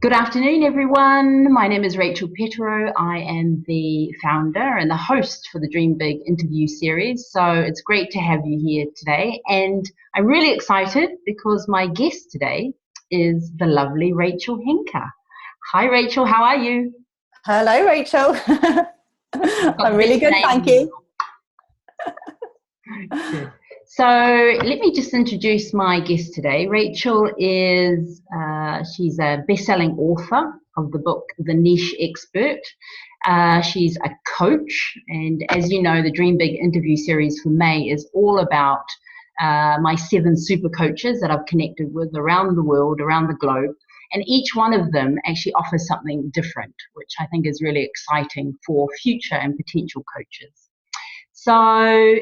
Good afternoon, everyone. My name is Rachel Petero. I am the founder and the host for the Dream Big interview series. So it's great to have you here today. And I'm really excited because my guest today is the lovely Rachel Henke. Hi, Rachel. How are you? Hello, Rachel. I'm really good, thank you. Good. So let me just introduce my guest today. Rachel is, she's a best-selling author of the book, The Niche Expert. She's a coach, and as you know, the Dream Big interview series for May is all about my 7 super coaches that I've connected with around the world, around the globe. And each one of them actually offers something different, which I think is really exciting for future and potential coaches. So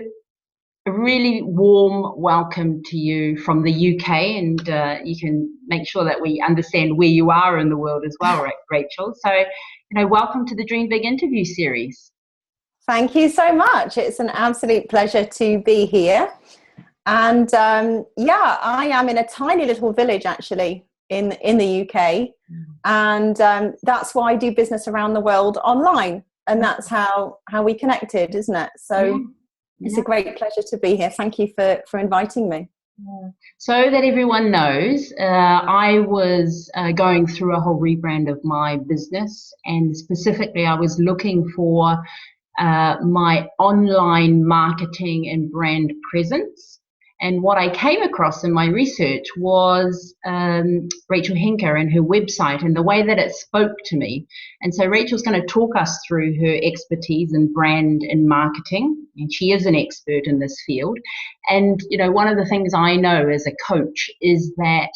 a really warm welcome to you from the UK, and you can make sure that we understand where you are in the world as well, Rachel. So, welcome to the Dream Big interview series. Thank you so much. It's an absolute pleasure to be here. And I am in a tiny little village actually in the UK, and that's why I do business around the world online, and that's how we connected, isn't it? So. Yeah. It's a great pleasure to be here. Thank you for inviting me. So that everyone knows, I was going through a whole rebrand of my business, and specifically I was looking for my online marketing and brand presence. And what I came across in my research was Rachel Henke and her website and the way that it spoke to me. And so Rachel's going to talk us through her expertise in brand and marketing. And she is an expert in this field. And, one of the things I know as a coach is that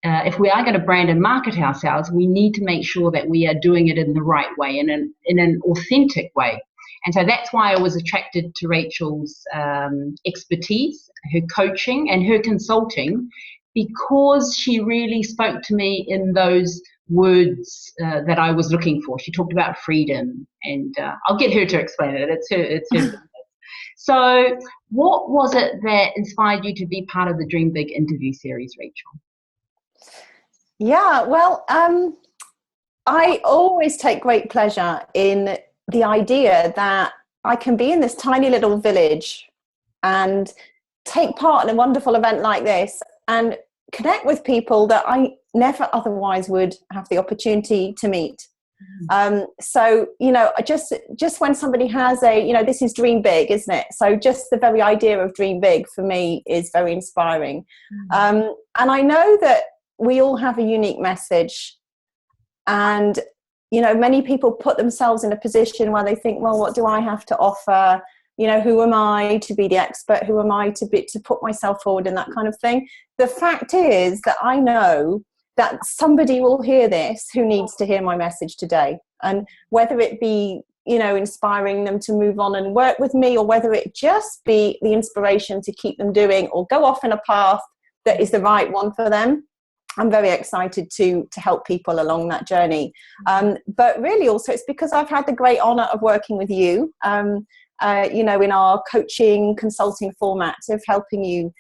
if we are going to brand and market ourselves, we need to make sure that we are doing it in the right way and in an authentic way. And so that's why I was attracted to Rachel's expertise, her coaching and her consulting, because she really spoke to me in those words that I was looking for. She talked about freedom, and I'll get her to explain it. It's her business. So what was it that inspired you to be part of the Dream Big interview series, Rachel? Yeah, well, I always take great pleasure in the idea that I can be in this tiny little village and take part in a wonderful event like this and connect with people that I never otherwise would have the opportunity to meet. So, just when somebody has this is Dream Big, isn't it? So just the very idea of Dream Big for me is very inspiring. And I know that we all have a unique message, and many people put themselves in a position where they think, well, what do I have to offer? Who am I to be the expert? Who am I to put myself forward and that kind of thing? The fact is that I know that somebody will hear this who needs to hear my message today. And whether it be, inspiring them to move on and work with me, or whether it just be the inspiration to keep them doing or go off in a path that is the right one for them, I'm very excited to help people along that journey. But really also it's because I've had the great honor of working with you, in our coaching consulting format of helping you,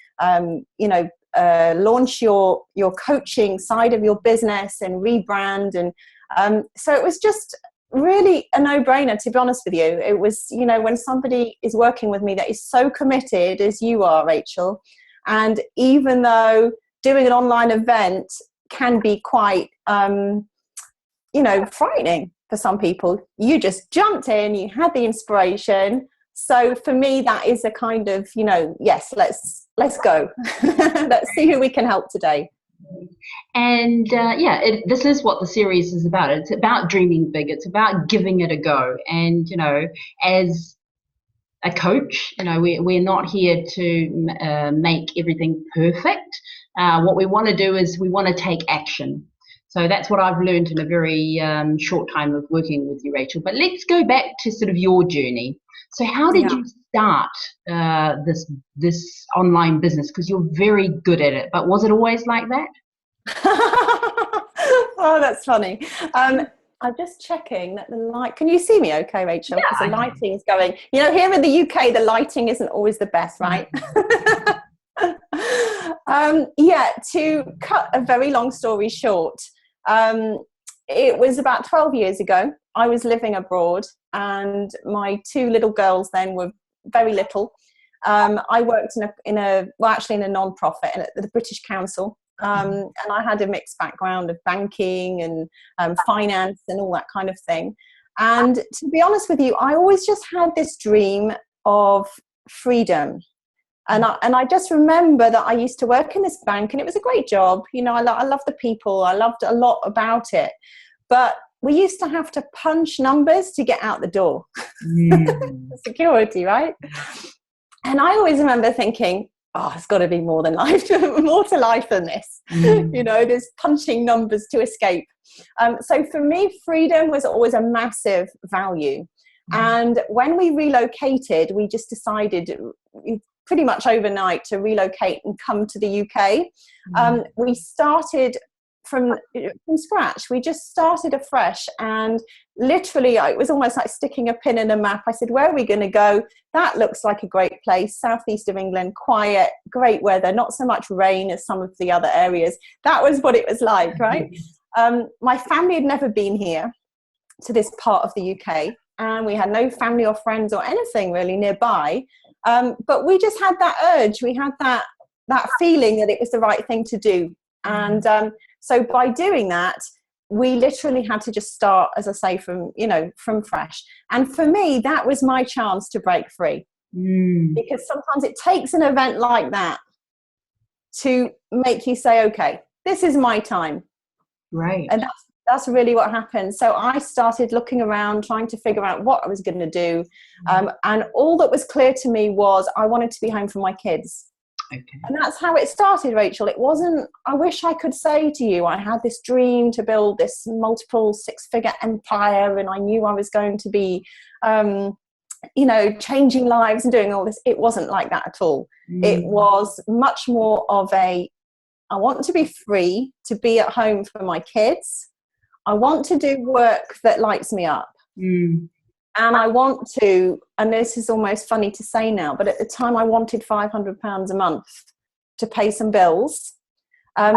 launch your coaching side of your business and rebrand. And so it was just really a no-brainer, to be honest with you. It was, when somebody is working with me that is so committed as you are, Rachel, and even though doing an online event can be quite, frightening for some people, you just jumped in, you had the inspiration. So for me, that is a kind of, yes, let's go. Let's see who we can help today. And this is what the series is about. It's about dreaming big. It's about giving it a go. And, as a coach, we're not here to make everything perfect. What we want to do is we want to take action. So that's what I've learned in a very short time of working with you, Rachel. But let's go back to sort of your journey. So how did you start this online business? Because you're very good at it. But was it always like that? Oh, that's funny. I'm just checking that the light. Can you see me okay, Rachel? Because the lighting is going. Here in the UK, the lighting isn't always the best, right? Yeah, to cut a very long story short, it was about 12 years ago. I was living abroad, and my two little girls then were very little. I worked in a non-profit at the British Council, and I had a mixed background of banking and finance and all that kind of thing. And to be honest with you, I always just had this dream of freedom. And I just remember that I used to work in this bank, and it was a great job. You know, I loved the people. I loved a lot about it. But we used to have to punch numbers to get out the door. Security, right? And I always remember thinking, oh, it's got to be more than life, more to life than this. You know, there's punching numbers to escape. So for me, freedom was always a massive value. And when we relocated, we just decided pretty much overnight to relocate and come to the UK. We started from scratch. We just started afresh, and literally it was almost like sticking a pin in a map. I said, where are we going to go? That looks like a great place, southeast of England, quiet, great weather, not so much rain as some of the other areas. That was what it was like, right? My family had never been here to this part of the UK, and we had no family or friends or anything really nearby. But we just had that urge. We had that feeling that it was the right thing to do. And so by doing that, we literally had to just start, as I say, from fresh. And for me, that was my chance to break free. Because sometimes it takes an event like that to make you say, okay, this is my time. Right. And that's really what happened. So I started looking around, trying to figure out what I was going to do. And all that was clear to me was I wanted to be home for my kids. Okay. And that's how it started, Rachel. It wasn't, I wish I could say to you, I had this dream to build this multiple six-figure empire, and I knew I was going to be, changing lives and doing all this. It wasn't like that at all. It was much more of I want to be free to be at home for my kids. I want to do work that lights me up. And I want to, and this is almost funny to say now, but at the time I wanted £500 a month to pay some bills,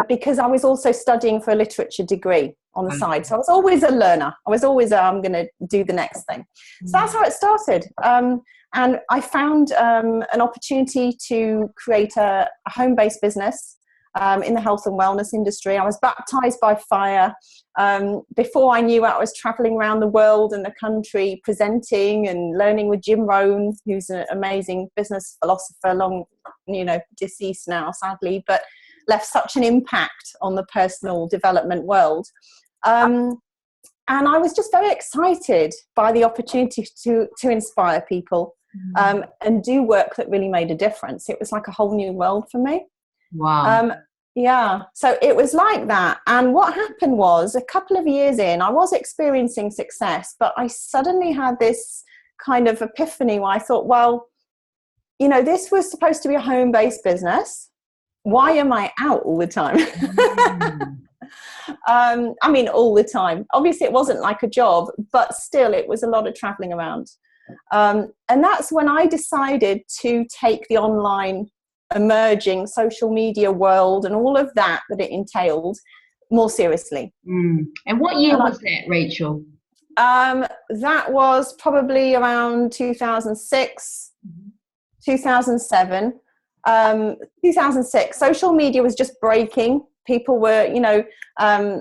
because I was also studying for a literature degree on the side. So I was always a learner. I was always, I'm going to do the next thing. So that's how it started. And I found an opportunity to create a home-based business in the health and wellness industry. I was baptized by fire. Before I knew it, I was traveling around the world and the country, presenting and learning with Jim Rohn, who's an amazing business philosopher, long, deceased now, sadly, but left such an impact on the personal development world. And I was just very excited by the opportunity to inspire people and do work that really made a difference. It was like a whole new world for me. Wow. Yeah, so it was like that. And what happened was, a couple of years in, I was experiencing success, but I suddenly had this kind of epiphany where I thought, well, this was supposed to be a home-based business. Why am I out all the time? All the time. Obviously, it wasn't like a job, but still, it was a lot of traveling around. And that's when I decided to take the online emerging social media world and all of that it entailed more seriously. And what year was that, Rachel? That was probably around 2006, 2007. 2006, social media was just breaking. People were,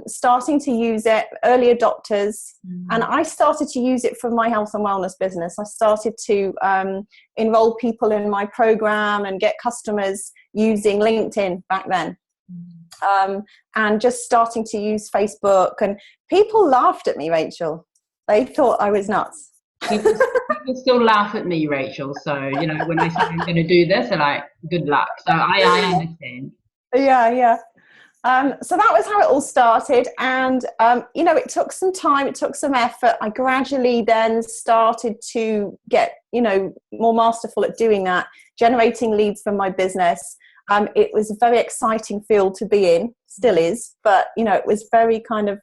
starting to use it, early adopters. And I started to use it for my health and wellness business. I started to enroll people in my program and get customers using LinkedIn back then. And just starting to use Facebook. And people laughed at me, Rachel. They thought I was nuts. People still laugh at me, Rachel. So, when I say I'm going to do this, they're like, good luck. So I understand. Yeah. So that was how it all started. And, it took some time, it took some effort. I gradually then started to get, more masterful at doing that, generating leads from my business. It was a very exciting field to be in, still is, but, it was very kind of,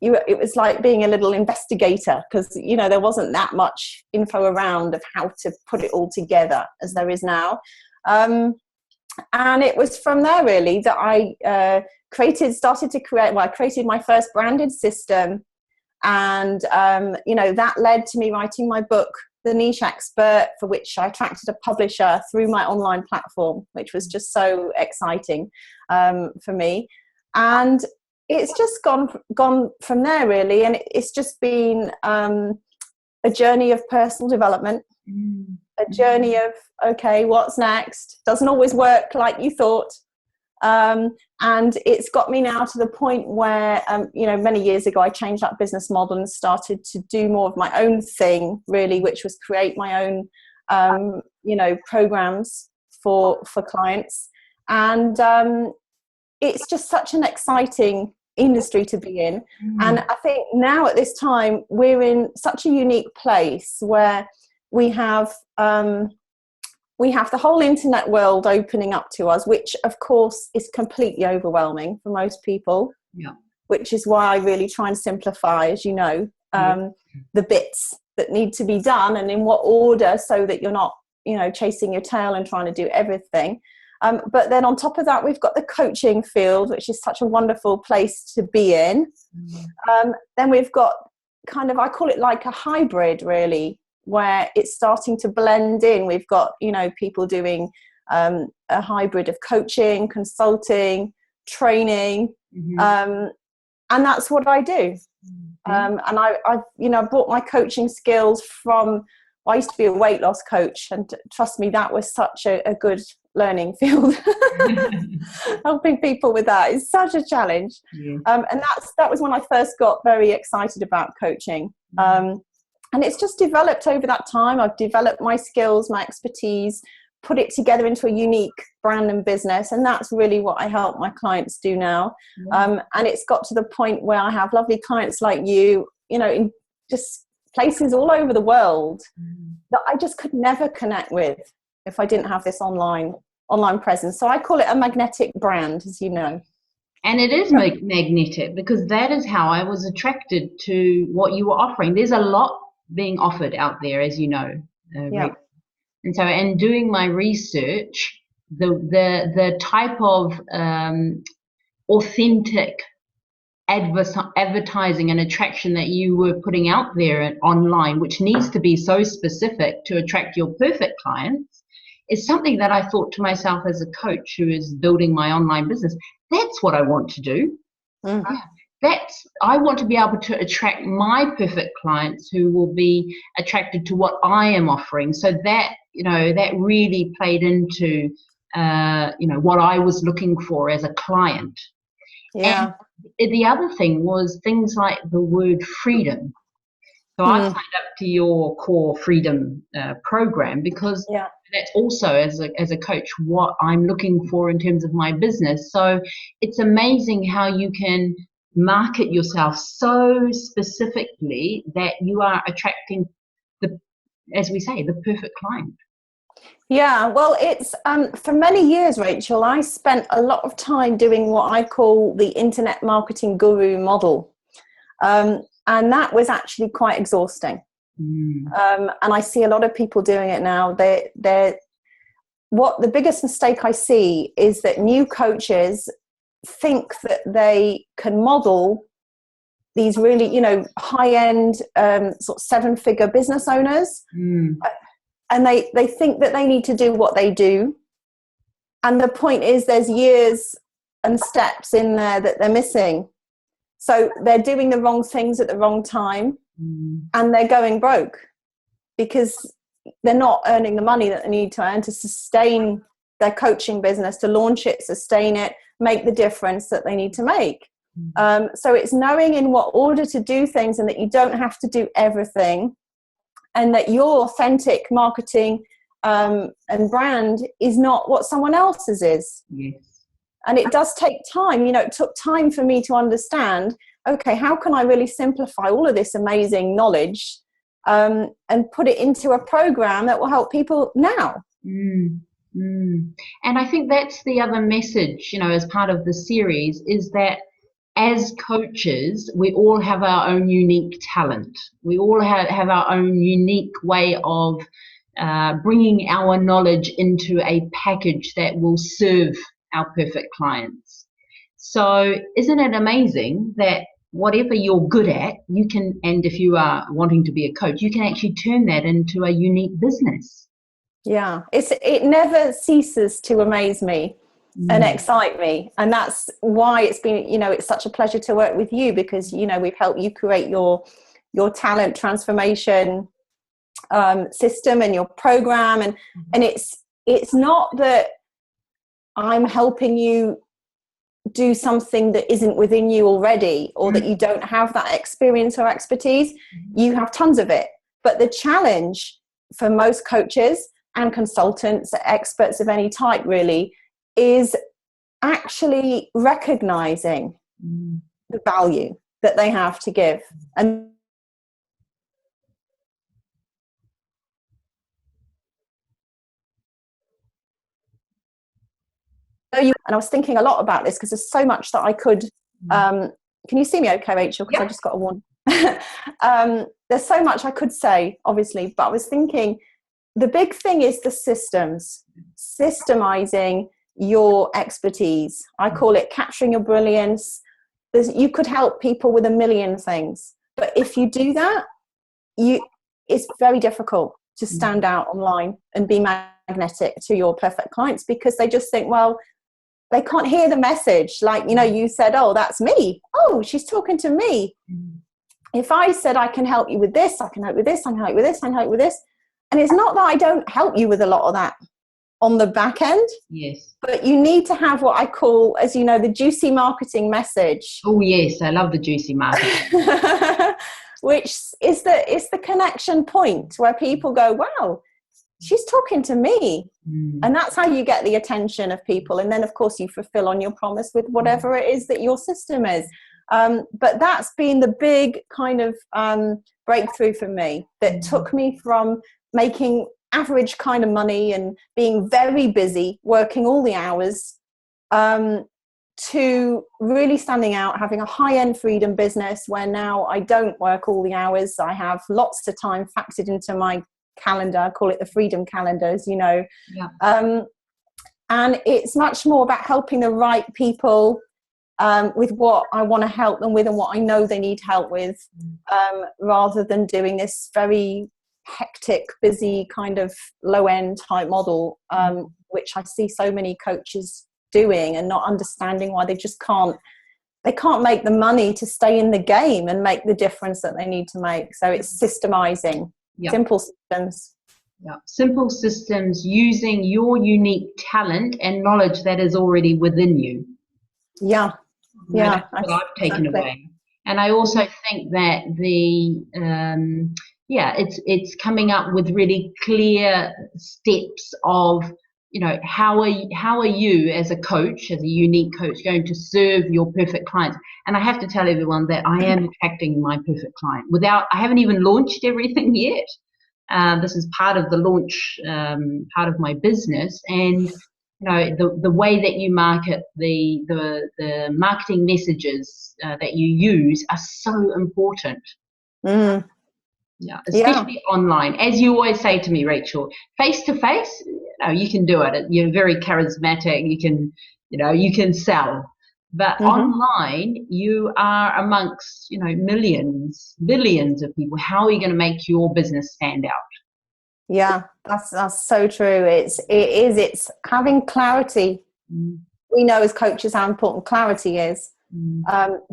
it was like being a little investigator, because, there wasn't that much info around of how to put it all together as there is now. And it was from there really that I created my first branded system. And, that led to me writing my book, The Niche Expert, for which I attracted a publisher through my online platform, which was just so exciting for me. And it's just gone from there really. And it's just been a journey of personal development, a journey of, okay, what's next? Doesn't always work like you thought. And it's got me now to the point where, many years ago, I changed that business model and started to do more of my own thing, really, which was create my own, programs for clients. And it's just such an exciting industry to be in. And I think now at this time, we're in such a unique place where we have the whole internet world opening up to us, which of course is completely overwhelming for most people. Yeah. Which is why I really try and simplify, as you know, the bits that need to be done and in what order, so that you're not, chasing your tail and trying to do everything. But then on top of that, we've got the coaching field, which is such a wonderful place to be in. Then we've got I call it like a hybrid really, where it's starting to blend in. We've got, people doing a hybrid of coaching, consulting, training, and that's what I do. And I've brought my coaching skills from, I used to be a weight loss coach, and trust me, that was such a good learning field. Helping people with that is such a challenge. And that was when I first got very excited about coaching. And it's just developed over that time. I've developed my skills, my expertise, put it together into a unique brand and business. And that's really what I help my clients do now. And it's got to the point where I have lovely clients like you, in just places all over the world that I just could never connect with if I didn't have this online presence. So I call it a magnetic brand, as you know. And it is magnetic, because that is how I was attracted to what you were offering. There's a lot being offered out there, as you know. And so, and doing my research, the type of authentic advertising and attraction that you were putting out there online, which needs to be so specific to attract your perfect clients, is something that I thought to myself as a coach who is building my online business, that's what I want to do. I want to be able to attract my perfect clients who will be attracted to what I am offering. So that, that really played into, what I was looking for as a client. And the other thing was things like the word freedom. So I signed up to your core freedom program, because that's also, as a coach, what I'm looking for in terms of my business. So it's amazing how you can market yourself so specifically that you are attracting as we say, the perfect client. Yeah, well, it's for many years, Rachel, I spent a lot of time doing what I call the internet marketing guru model. And that was actually quite exhausting. And I see a lot of people doing it now. What the biggest mistake I see is that new coaches think that they can model these really, high-end sort of seven-figure business owners. And they think that they need to do what they do. And the point is, there's years and steps in there that they're missing. So they're doing the wrong things at the wrong time, and they're going broke because they're not earning the money that they need to earn to sustain their coaching business, to launch it, sustain it, make the difference that they need to make. So it's knowing in what order to do things, and that you don't have to do everything, and that your authentic marketing and brand is not what someone else's is. Yes. And it does take time. It took time for me to understand, okay, how can I really simplify all of this amazing knowledge and put it into a program that will help people now? And I think that's the other message, as part of the series, is that as coaches, we all have our own unique talent. We all have our own unique way of bringing our knowledge into a package that will serve our perfect clients. So isn't it amazing that whatever you're good at, you can, and if you are wanting to be a coach, you can actually turn that into a unique business. Yeah, it never ceases to amaze me and excite me, and that's why it's been, it's such a pleasure to work with you, because we've helped you create your talent transformation system and your program, and it's not that I'm helping you do something that isn't within you already, or that you don't have that experience or expertise. You have tons of it, but the challenge for most coaches and consultants, experts of any type really, is actually recognizing the value that they have to give. And I was thinking a lot about this because there's so much that I could can you see me okay, Rachel? Because I just got a one. There's so much I could say, obviously, but I was thinking the big thing is the systemizing your expertise. I call it capturing your brilliance. You could help people with a million things, but if you do that, it's very difficult to stand out online and be magnetic to your perfect clients, because they just think, well, they can't hear the message. Like, you said, oh, that's me. Oh, she's talking to me. If I said, I can help you with this, I can help you with this, I can help you with this, I can help you with this. And it's not that I don't help you with a lot of that on the back end. Yes. But you need to have what I call, as you know, the juicy marketing message. Oh, yes. I love the juicy marketing. Which is the connection point where people go, wow, she's talking to me. And that's how you get the attention of people. And then, of course, you fulfill on your promise with whatever it is that your system is. But that's been the big kind of breakthrough for me, that took me from making average kind of money and being very busy, working all the hours, to really standing out, having a high-end freedom business where now I don't work all the hours. I have lots of time factored into my calendar. I call it the freedom calendar, as you know. Yeah. And it's much more about helping the right people with what I want to help them with and what I know they need help with, rather than doing this very hectic, busy kind of low-end type model, which I see so many coaches doing and not understanding why they can't make the money to stay in the game and make the difference that they need to make. So it's systemizing. Yep. Simple systems. Yeah. Simple systems using your unique talent and knowledge that is already within you. Yeah. Yeah. That's what I've taken away. And I also think that it's coming up with really clear steps of, how are you as a coach, as a unique coach, going to serve your perfect clients? And I have to tell everyone that I am attracting my perfect client. I haven't even launched everything yet. This is part of the launch, part of my business. And the way that you market, the marketing messages that you use are so important. Yeah, especially online. As you always say to me, Rachel, face to face, you can do it. You're very charismatic. You can sell. But online, you are amongst, millions, billions of people. How are you going to make your business stand out? Yeah, that's so true. It's having clarity. We know as coaches how important clarity is.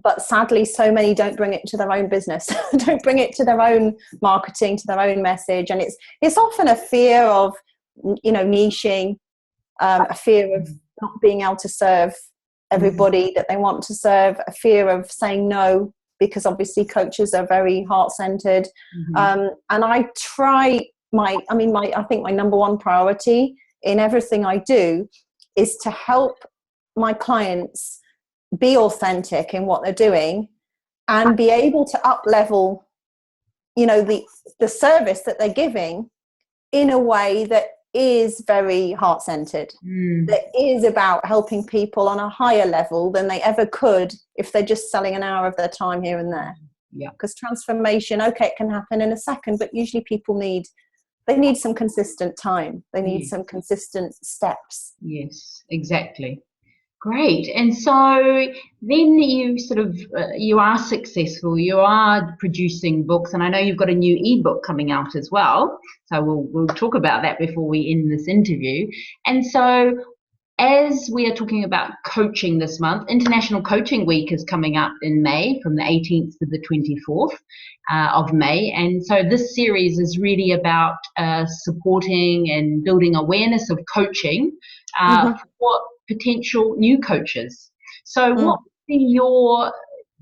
But sadly, so many don't bring it to their own business, don't bring it to their own marketing, to their own message. And it's often a fear of, niching, a fear of not being able to serve everybody that they want to serve, a fear of saying no, because obviously coaches are very heart-centered. And I try I think my number one priority in everything I do is to help my clients be authentic in what they're doing and be able to up level, the service that they're giving in a way that is very heart-centered, that is about helping people on a higher level than they ever could if they're just selling an hour of their time here and there. Yeah. Because transformation, okay, it can happen in a second, but usually people need they need some consistent time. They need Yes. some consistent steps. Yes, exactly. Great. And so then you sort of, you are successful, you are producing books, and I know you've got a new ebook coming out as well. So we'll talk about that before we end this interview. And so as we are talking about coaching this month, International Coaching Week is coming up in May from the 18th to the 24th of May. And so this series is really about supporting and building awareness of coaching for potential new coaches. So what would be your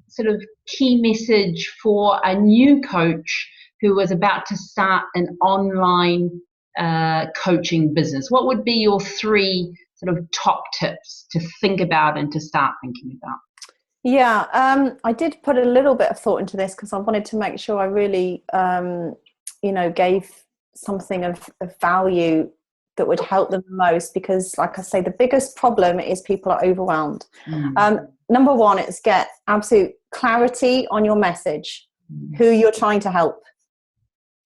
sort of key message for a new coach who was about to start an online coaching business? What would be your 3 sort of top tips to think about and to start thinking about? Yeah, I did put a little bit of thought into this because I wanted to make sure I really, gave something of value that would help them the most, because like I say, the biggest problem is people are overwhelmed. Number 1 is get absolute clarity on your message, who you're trying to help,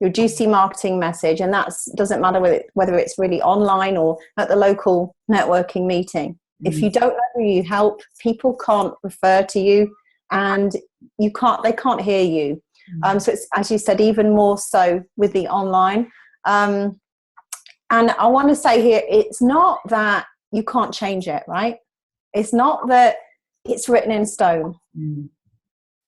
your juicy marketing message. And that doesn't matter whether it's really online or at the local networking meeting. If you don't know who you help, people can't refer to you, and they can't hear you. So it's, as you said, even more so with the online. And I want to say here, it's not that you can't change it, right? It's not that it's written in stone,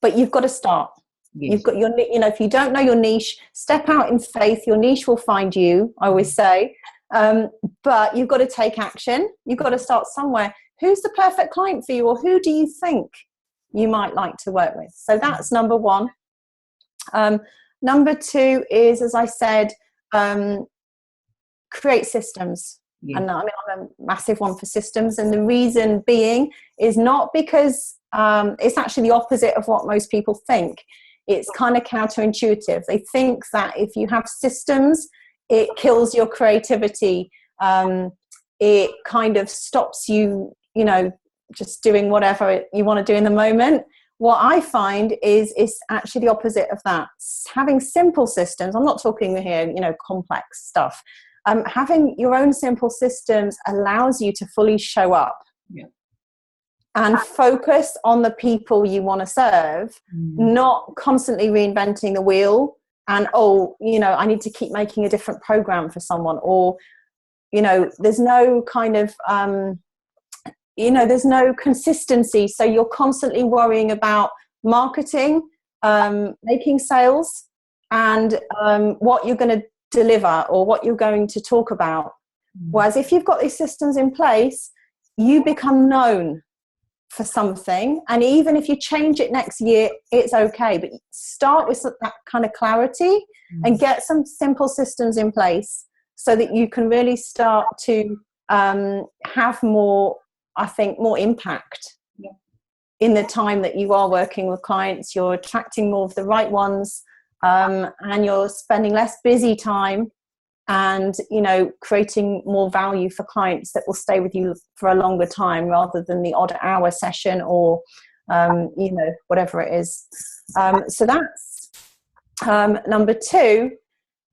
but you've got to start. Yes. You've got if you don't know your niche, step out in faith. Your niche will find you, I always say. But you've got to take action. You've got to start somewhere. Who's the perfect client for you, or who do you think you might like to work with? So that's number 1. Number 2 is, as I said, create systems. Yeah. And I'm a massive one for systems. And the reason being is not because it's actually the opposite of what most people think. It's kind of counterintuitive. They think that if you have systems, it kills your creativity. It kind of stops you, just doing whatever you want to do in the moment. What I find is it's actually the opposite of that. Having simple systems, I'm not talking here, complex stuff. Having your own simple systems allows you to fully show up. Yeah. And focus on the people you want to serve, not constantly reinventing the wheel and, I need to keep making a different program for someone, or, there's no kind of, there's no consistency. So you're constantly worrying about marketing, making sales, and what you're going to deliver or what you're going to talk about. Whereas if you've got these systems in place, you become known for something, and even if you change it next year, it's okay, but start with that kind of clarity and get some simple systems in place so that you can really start to have more impact in the time that you are working with clients. You're attracting more of the right ones, and you're spending less busy time, and creating more value for clients that will stay with you for a longer time rather than the odd hour session or whatever it is. So that's number 2.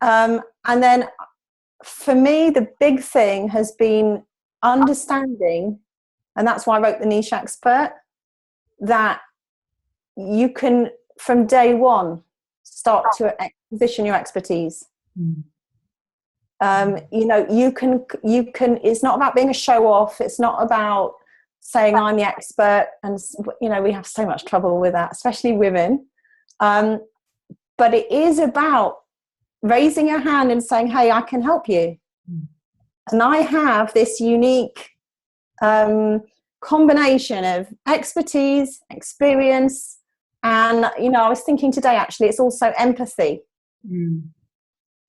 And then for me, the big thing has been understanding, and that's why I wrote The Niche Expert, that you can from day one start to position your expertise. You can, it's not about being a show off. It's not about saying I'm the expert. And, we have so much trouble with that, especially women. But it is about raising your hand and saying, hey, I can help you. And I have this unique combination of expertise, experience, and, I was thinking today, actually, it's also empathy.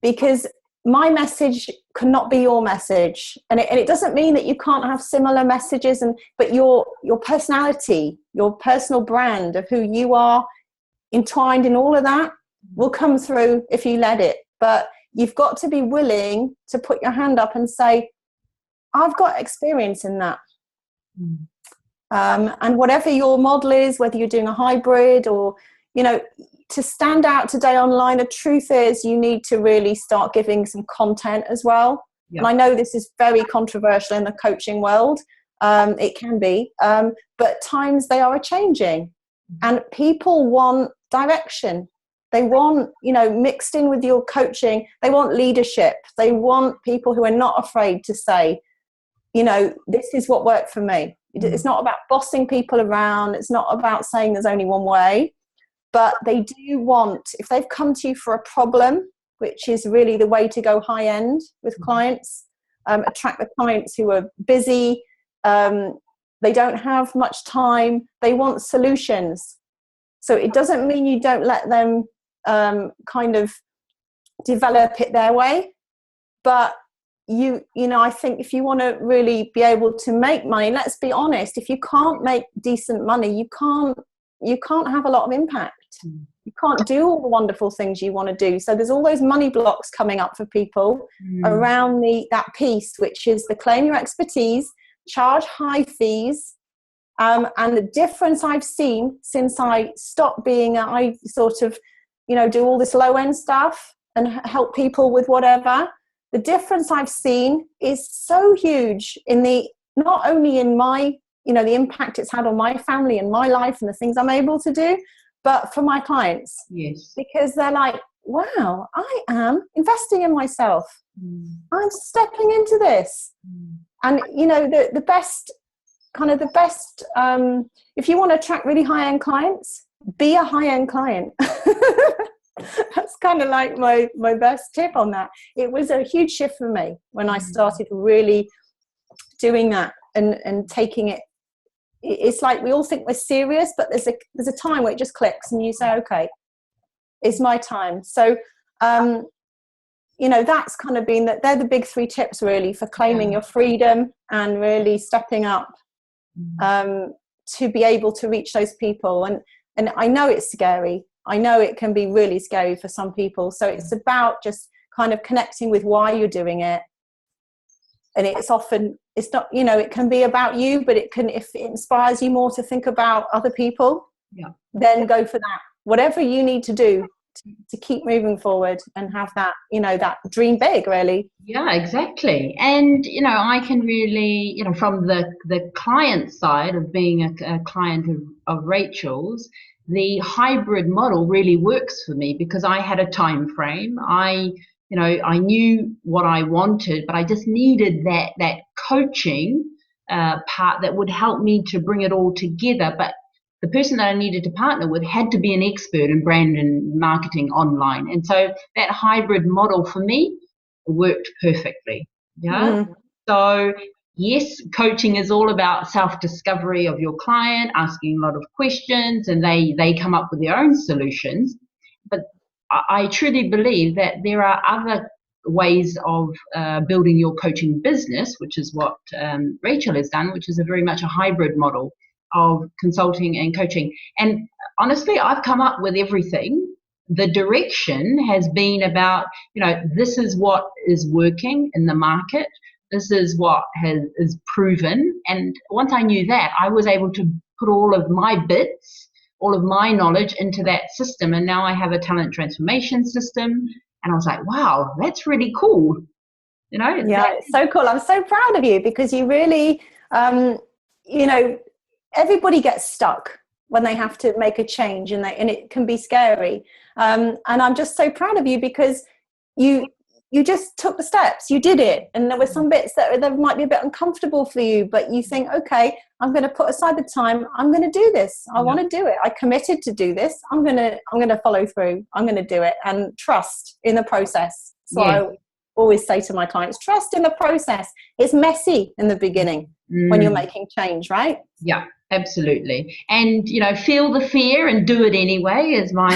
Because my message cannot be your message, and it doesn't mean that you can't have similar messages, but your personality, your personal brand of who you are, entwined in all of that, will come through if you let it. But you've got to be willing to put your hand up and say, I've got experience in that. And whatever your model is, whether you're doing a hybrid or to stand out today online, the truth is you need to really start giving some content as well. Yeah. And I know this is very controversial in the coaching world. It can be, but times they are changing, and people want direction. They want, mixed in with your coaching, they want leadership. They want people who are not afraid to say, this is what worked for me. It's not about bossing people around. It's not about saying there's only one way, but they do want, if they've come to you for a problem, which is really the way to go high end with clients, attract the clients who are busy. They don't have much time. They want solutions. So it doesn't mean you don't let them kind of develop it their way, but I think if you want to really be able to make money, let's be honest, if you can't make decent money, you can't have a lot of impact. You can't do all the wonderful things you want to do. So there's all those money blocks coming up for people around that piece, which is the claim your expertise, charge high fees. And the difference I've seen since I stopped I sort of, do all this low end stuff and help people with whatever. The difference I've seen is so huge not only in my, the impact it's had on my family and my life and the things I'm able to do, but for my clients. Yes. Because they're like, wow, I am investing in myself. I'm stepping into this. And, the best, if you want to attract really high-end clients, be a high-end client. That's kind of like my best tip on that. It was a huge shift for me when I started really doing that and taking it. It's like we all think we're serious, but there's a time where it just clicks and you say, okay, it's my time. So, that's kind of been that. They're the big 3 tips really for claiming your freedom and really stepping up to be able to reach those people. And I know it's scary. I know it can be really scary for some people. So it's about just kind of connecting with why you're doing it. And it's not, it can be about you, but if it inspires you more to think about other people, then go for that. Whatever you need to do to keep moving forward and have that, that dream big, really. Yeah, exactly. And, I can really, from the client side of being a client of Rachel's, the hybrid model really works for me because I had a time frame. I knew what I wanted, but I just needed that coaching part that would help me to bring it all together. But the person that I needed to partner with had to be an expert in brand and marketing online. And so that hybrid model for me worked perfectly. Yeah. So yes, coaching is all about self-discovery of your client, asking a lot of questions, and they come up with their own solutions. But I truly believe that there are other ways of building your coaching business, which is what Rachel has done, which is very much a hybrid model of consulting and coaching. And honestly, I've come up with everything. The direction has been about, this is what is working in the market. This is what is proven. And once I knew that, I was able to put all of my bits, all of my knowledge into that system. And now I have a talent transformation system. And I was like, wow, that's really cool. It's so cool. I'm so proud of you because you really, everybody gets stuck when they have to make a change and it can be scary. And I'm just so proud of you because you just took the steps, you did it. And there were some bits that might be a bit uncomfortable for you, but you think, okay, I'm going to put aside the time. I'm going to do this. I want to do it. I committed to do this. I'm going to follow through. I'm going to do it and trust in the process. So I always say to my clients, trust in the process. It's messy in the beginning when you're making change, right? Yeah, absolutely. And, feel the fear and do it anyway is my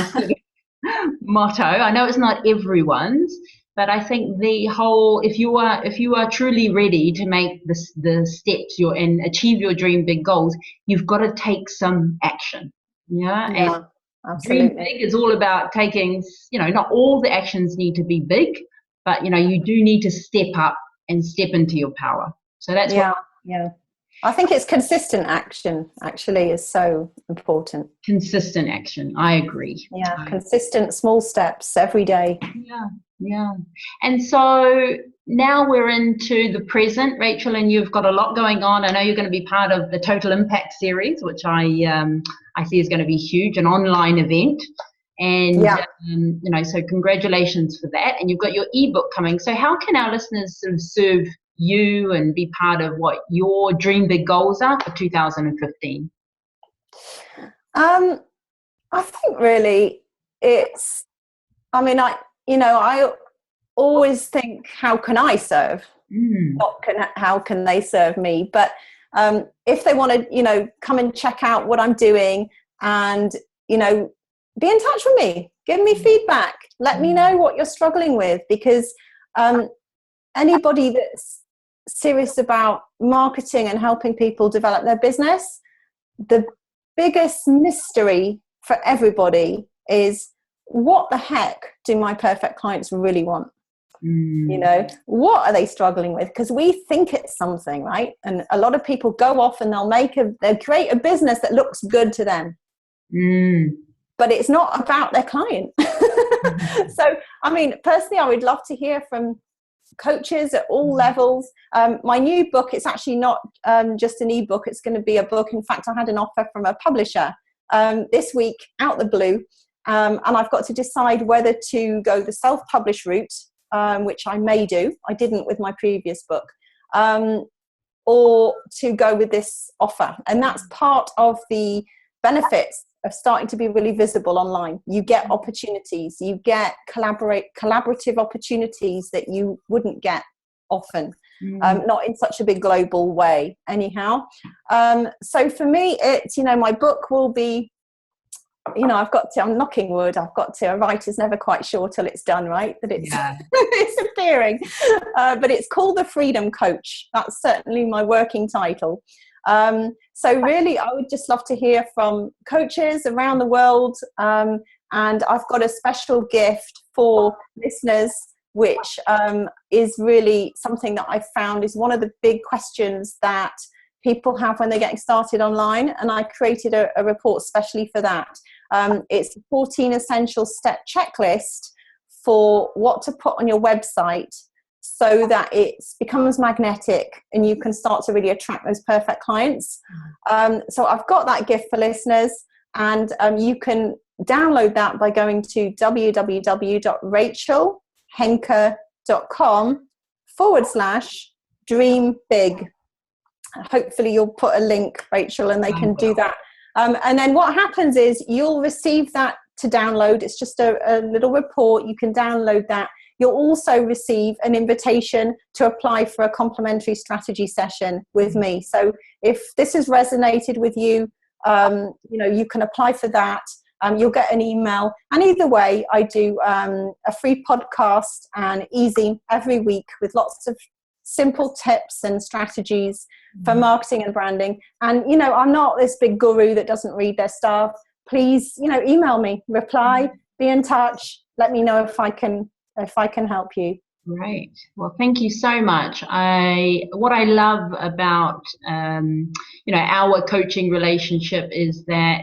motto. I know it's not everyone's, but I think the whole, if you are truly ready to make the steps and achieve your dream big goals, you've got to take some action. Yeah, and absolutely. Dream big is all about taking, not all the actions need to be big, but you do need to step up and step into your power. So that's I think it's consistent action actually is so important. Consistent action. I agree. Yeah, consistent small steps every day. Yeah. And so now we're into the present, Rachel, and you've got a lot going on. I know you're going to be part of the Total Impact series, which I see is going to be huge, an online event. And, so congratulations for that. And you've got your ebook coming. So how can our listeners sort of serve you and be part of what your dream big goals are for 2015? I think really I always think, how can I serve? How can they serve me? But if they want to, come and check out what I'm doing and, be in touch with me, give me feedback, let me know what you're struggling with, because anybody that's serious about marketing and helping people develop their business, the biggest mystery for everybody is, what the heck do my perfect clients really want? What are they struggling with? Because we think it's something, right? And a lot of people go off and they'll create a business that looks good to them. But it's not about their client. So, personally, I would love to hear from coaches at all levels. My new book, it's actually not just an ebook, it's going to be a book. In fact, I had an offer from a publisher this week out the blue, and I've got to decide whether to go the self-published route, which I may do. I didn't with my previous book, or to go with this offer. And that's part of the benefits of starting to be really visible online. You get opportunities, you get collaborative opportunities that you wouldn't get often, not in such a big global way anyhow. So for me, it's, my book will be, I'm knocking wood, a writer's never quite sure till it's done, right? That it's, it's appearing. But it's called The Freedom Coach. That's certainly my working title. So really, I would just love to hear from coaches around the world. And I've got a special gift for listeners, which is really something that I've found is one of the big questions that people have when they're getting started online. And I created a report specially for that. It's a 14 essential step checklist for what to put on your website, so that it becomes magnetic and you can start to really attract those perfect clients. So I've got that gift for listeners, and you can download that by going to www.rachelhenke.com/dream big. Hopefully you'll put a link, Rachel, and they can do that. And then what happens is you'll receive that to download. It's just a little report. You can download that. You'll also receive an invitation to apply for a complimentary strategy session with me. So if this has resonated with you, you can apply for that. You'll get an email. And either way, I do a free podcast and ezine every week with lots of simple tips and strategies for marketing and branding. And, I'm not this big guru that doesn't read their stuff. Please, email me, reply, be in touch. Let me know if I can help you. Great. Well, thank you so much. What I love about our coaching relationship is that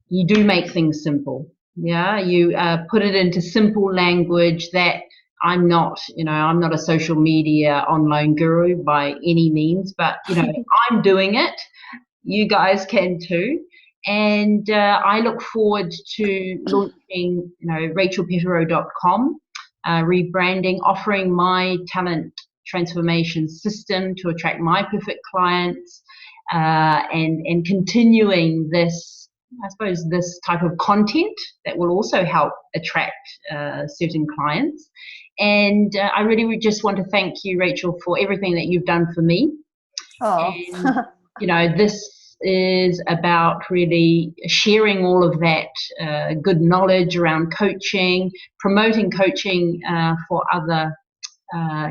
you do make things simple. Yeah, you put it into simple language that I'm not a social media online guru by any means, but I'm doing it. You guys can too. And I look forward to launching, rachelpetero.com. Rebranding, offering my talent transformation system to attract my perfect clients, and continuing this, I suppose, this type of content that will also help attract certain clients. And I really would just want to thank you, Rachel, for everything that you've done for me. And, this is about really sharing all of that good knowledge around coaching, promoting coaching for other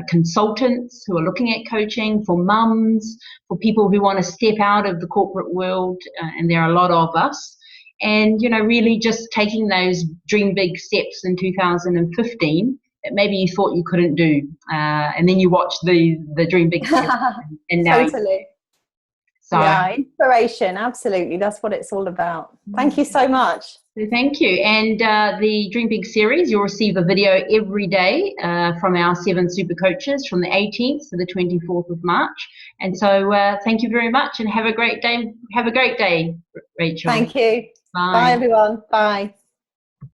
consultants who are looking at coaching, for mums, for people who want to step out of the corporate world, and there are a lot of us. And, really just taking those dream big steps in 2015 that maybe you thought you couldn't do. And then you watch the dream big steps. And now totally. So, yeah, inspiration, absolutely. That's what it's all about. Thank you so much. so thank you. And the Dream Big series, you'll receive a video every day from our 7 super coaches from the 18th to the 24th of March. And so thank you very much and have a great day. Have a great day, Rachel. Thank you. Bye. Bye, everyone. Bye.